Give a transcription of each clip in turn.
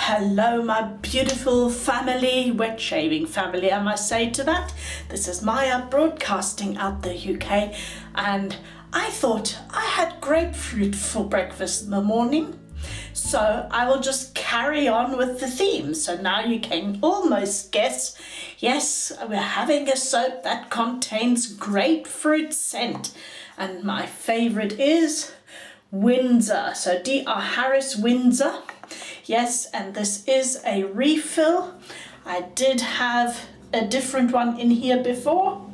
Hello my beautiful family, wet shaving family I must say to that. This is Maja broadcasting out the UK, and I thought I had grapefruit for breakfast in the morning, so I will just carry on with the theme. So now you can almost guess, yes, we're having a soap that contains grapefruit scent, and my favorite is Windsor, so D.R. Harris Windsor. Yes, and this is a refill. I did have a different one in here before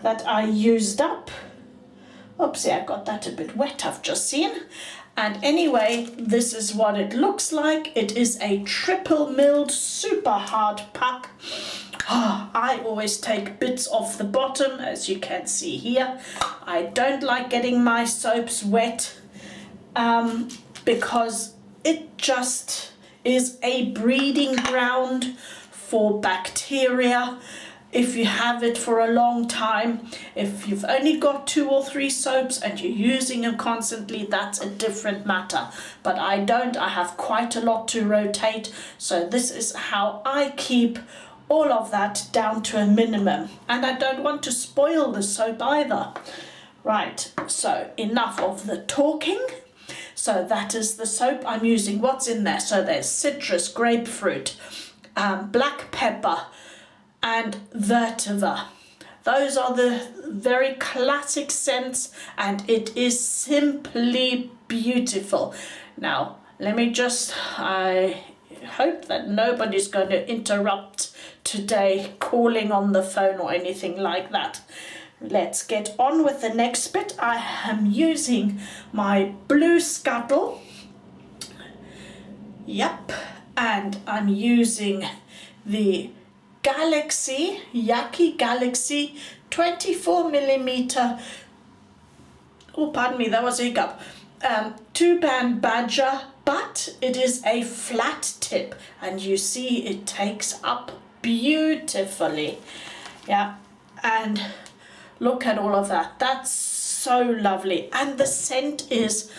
that I used up. Oopsie, I got that a bit wet, I've just seen. And anyway, this is what it looks like. It is a triple milled super hard pack. I always take bits off the bottom, as you can see here. I don't like getting my soaps wet because it just is a breeding ground for bacteria. If you have it for a long time, if you've only got 2 or 3 soaps and you're using them constantly, that's a different matter. But I don't, I have quite a lot to rotate, so this is how I keep all of that down to a minimum. And I don't want to spoil the soap either. Right, so enough of the talking. So that is the soap I'm using. What's in there? So there's citrus, grapefruit, black pepper, and vetyver. Those are the very classic scents, and it is simply beautiful. Now, let me just, I hope that nobody's going to interrupt today calling on the phone or anything like that. Let's get on with the next bit. I am using my blue Scuttle. Yep, and I'm using the Yaqi Galaxy 24mm, oh pardon me, that was a hiccup, 2-band badger, but it is a flat tip, and you see it takes up beautifully. Yeah, and look at all of that. That's so lovely. And the scent is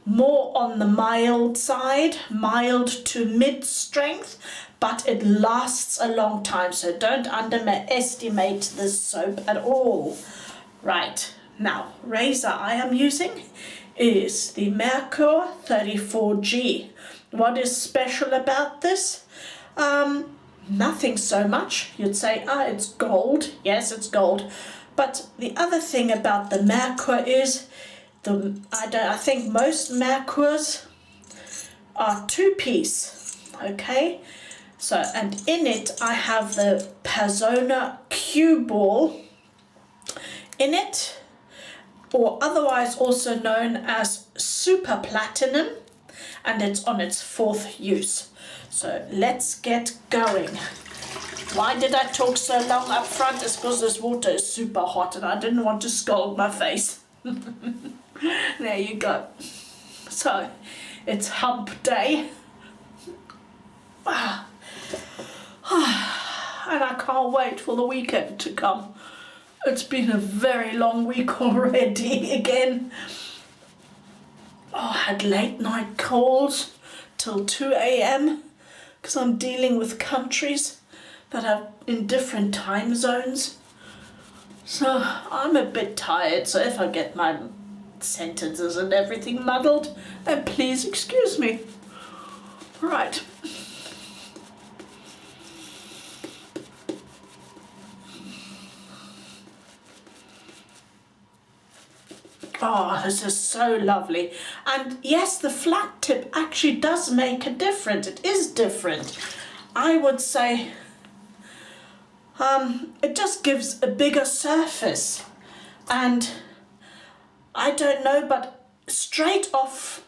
more on the mild side, mild to mid strength, but it lasts a long time. So don't underestimate this soap at all. Right, now, razor I am using is the Merkur34G. What is special about this? Nothing so much. You'd say, it's gold. Yes, it's gold. But the other thing about the Merkur is, I think most Merkurs are 2-piece, okay? So, and in it I have the PersonaQball in it, or otherwise also known as Super Platinum, and it's on its 4th use. So let's get going. Why did I talk so long up front? It's because this water is super hot and I didn't want to scald my face. There you go. So, it's hump day. And I can't wait for the weekend to come. It's been a very long week already again. I had late night calls till 2 a.m. because I'm dealing with countries that are in different time zones. So I'm a bit tired, so if I get my sentences and everything muddled, then please excuse me. Right. Oh, this is so lovely. And yes, the flat tip actually does make a difference. It is different. I would say it just gives a bigger surface, and I don't know, but straight off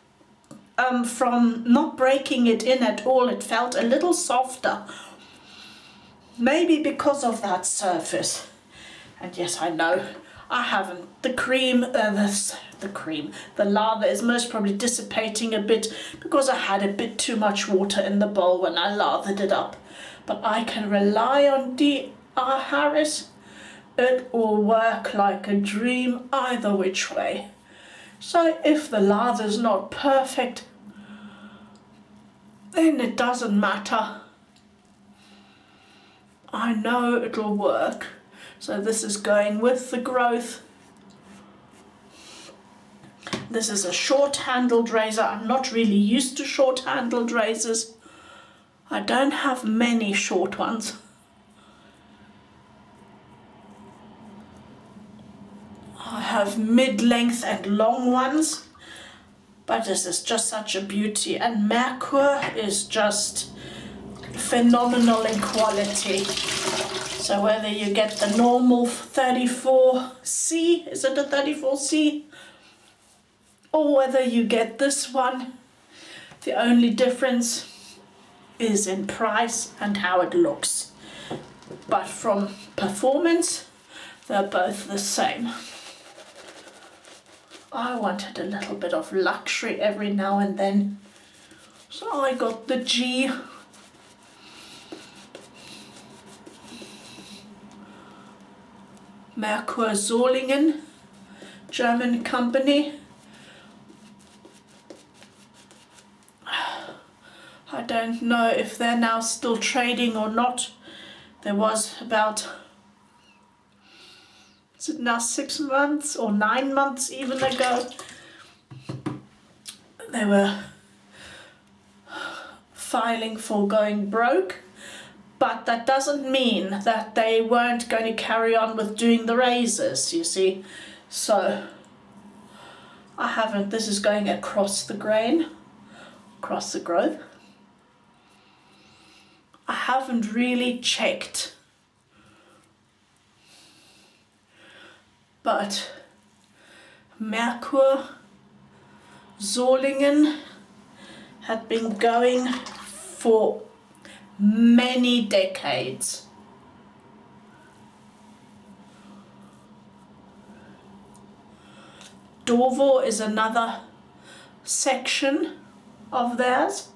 from not breaking it in at all, it felt a little softer, maybe because of that surface. And yes, I know I haven't, the lather is most probably dissipating a bit because I had a bit too much water in the bowl when I lathered it up. But I can rely on D.R. Harris. It will work like a dream either which way. So if the lather's not perfect, then it doesn't matter. I know it'll work. So this is going with the growth. This is a short-handled razor. I'm not really used to short-handled razors. I don't have many short ones. I have mid-length and long ones, but this is just such a beauty, and Merkur is just phenomenal in quality. So whether you get the normal 34C, is it a 34C? Or whether you get this one, the only difference is in price and how it looks. But from performance, they're both the same. I wanted a little bit of luxury every now and then, so I got the G. Merkur Solingen, German company. I don't know if they're now still trading or not. There was about, is it now 6 months or 9 months even ago, they were filing for going broke, but that doesn't mean that they weren't going to carry on with doing the razors, you see. So I haven't, this is going across the grain, across the growth. I haven't really checked, but Merkur Solingen had been going for many decades. Dovo is another section of theirs,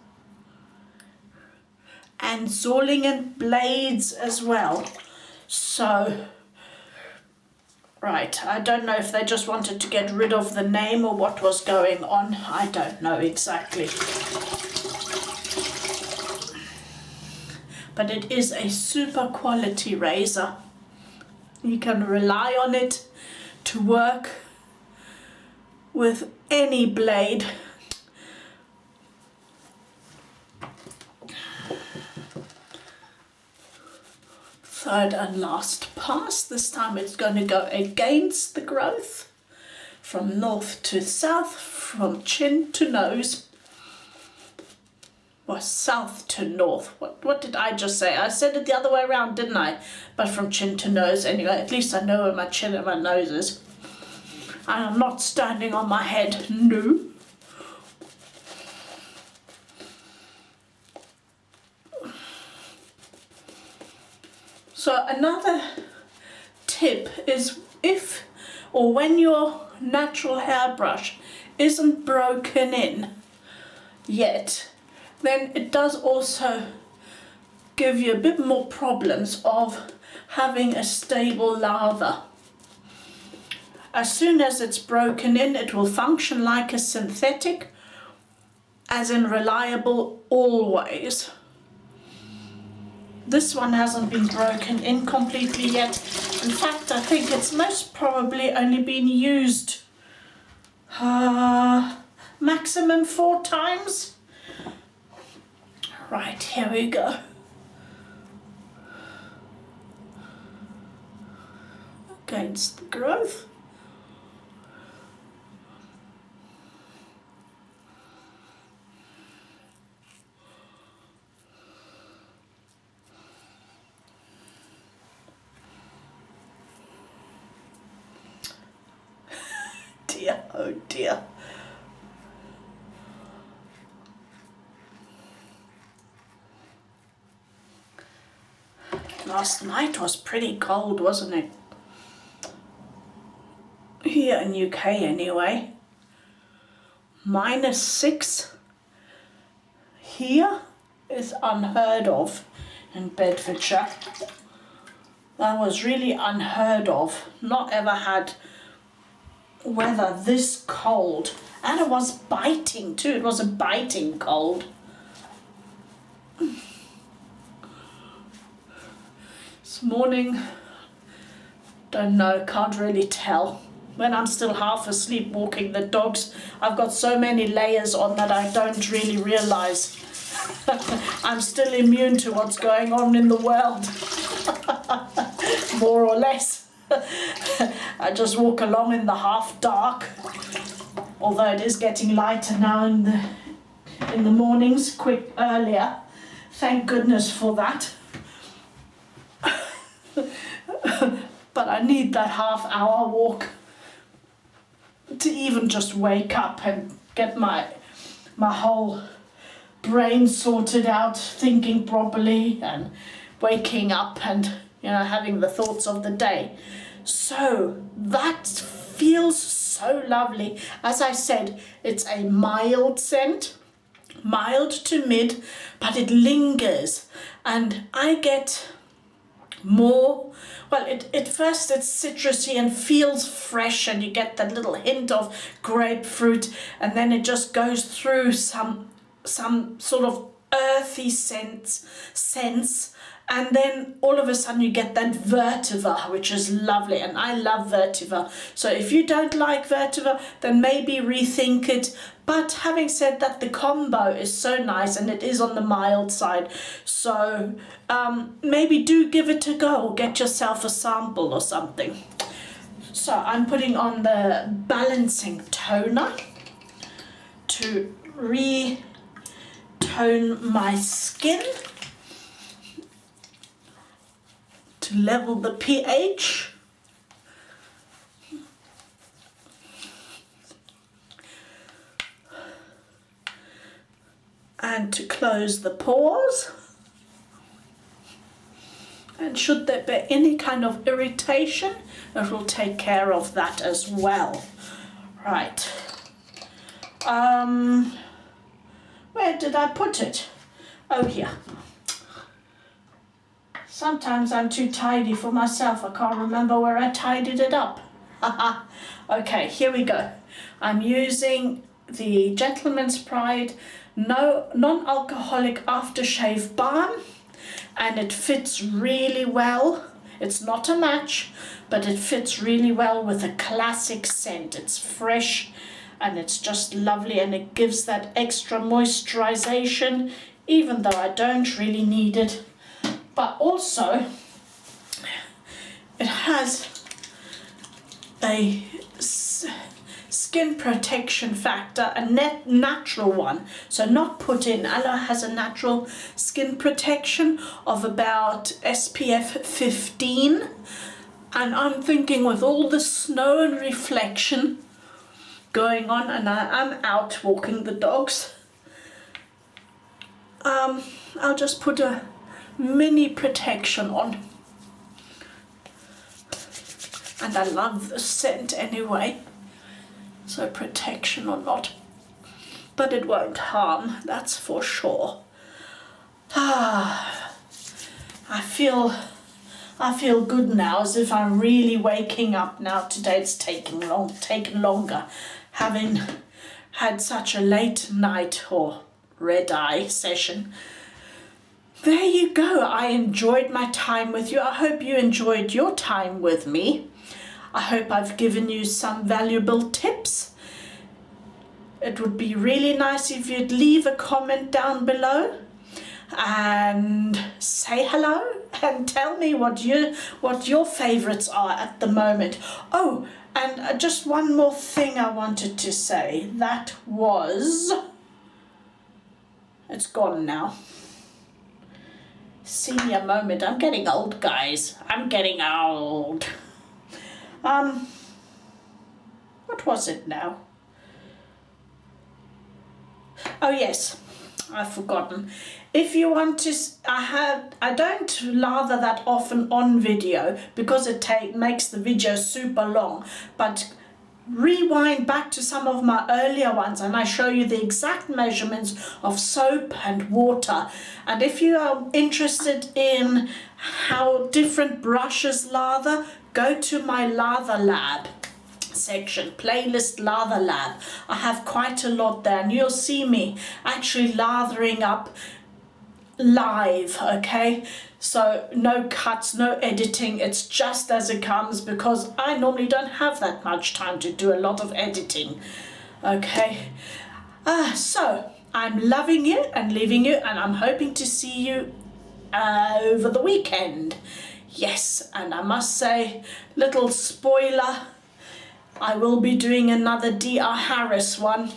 and Solingen blades as well. So, right, I don't know if they just wanted to get rid of the name or what was going on. I don't know exactly. But it is a super quality razor. You can rely on it to work with any blade. Third and last pass. This time it's going to go against the growth, from north to south, from chin to nose. Or south to north. What did I just say? I said it the other way around, didn't I? But from chin to nose anyway. At least I know where my chin and my nose is. And I'm not standing on my head. No. So another tip is if or when your natural hairbrush isn't broken in yet, then it does also give you a bit more problems of having a stable lather. As soon as it's broken in, it will function like a synthetic, as in reliable always. This one hasn't been broken in completely yet. In fact, I think it's most probably only been used maximum 4 times. Right, here we go. Against the growth. Dear, oh dear. Last night was pretty cold, wasn't it? Here in UK anyway. -6 here is unheard of in Bedfordshire. That was really unheard of. Not ever had weather this cold. And it was biting too. It was a biting cold. This morning, don't know, can't really tell. When I'm still half asleep walking the dogs, I've got so many layers on that I don't really realize. I'm still immune to what's going on in the world, more or less. I just walk along in the half dark, although it is getting lighter now in the mornings, earlier. Thank goodness for that. But I need that half-hour walk to even just wake up and get my whole brain sorted out, thinking properly and waking up and, you know, having the thoughts of the day. So that feels so lovely. As I said, it's a mild scent, mild to mid, but it lingers, and I get more, well, at first it's citrusy and feels fresh, and you get that little hint of grapefruit, and then it just goes through some sort of earthy sense, and then all of a sudden you get that vetyver, which is lovely, and I love vetyver. So if you don't like vetyver, then maybe rethink it. But having said that, the combo is so nice, and it is on the mild side. So maybe do give it a go, or get yourself a sample or something. So I'm putting on the balancing toner to retone my skin, to level the pH. And to close the pores. And should there be any kind of irritation, it will take care of that as well. Right. Where did I put it? Oh, here. Sometimes I'm too tidy for myself. I can't remember where I tidied it up. Okay, here we go. I'm using the Gentleman's Pride non-alcoholic aftershave balm, and it fits really well. It's not a match, but it fits really well with a classic scent. It's fresh and it's just lovely, and it gives that extra moisturization, even though I don't really need it. But also it has a skin protection factor, a natural one, so not put in. Aloe has a natural skin protection of about SPF 15, and I'm thinking with all the snow and reflection going on, and I am out walking the dogs, I'll just put a mini protection on. And I love the scent anyway, so protection or not, but it won't harm, that's for sure. I feel good now, as if I'm really waking up now. Today it's taken longer, having had such a late night or red eye session. There you go. I enjoyed my time with you. I hope you enjoyed your time with me. I hope I've given you some valuable tips. It would be really nice if you'd leave a comment down below and say hello and tell me what your favorites are at the moment. Oh, and just one more thing I wanted to say. That was... It's gone now. Senior moment. I'm getting old, guys. I'm getting old. What was it now? Oh yes, I've forgotten. If you want to, I don't lather that often on video because it makes the video super long, but rewind back to some of my earlier ones and I show you the exact measurements of soap and water. And if you are interested in how different brushes lather, go to my Lather Lab section, playlist Lather Lab. I have quite a lot there, and you'll see me actually lathering up live, okay? So no cuts, no editing, it's just as it comes, because I normally don't have that much time to do a lot of editing, okay? So I'm loving you and leaving you, and I'm hoping to see you over the weekend. Yes, and I must say, little spoiler, I will be doing another DR Harris one,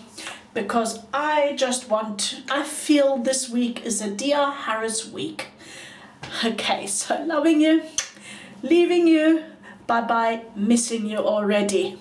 because I feel this week is a DR Harris week. Okay, so loving you, leaving you, bye bye, missing you already.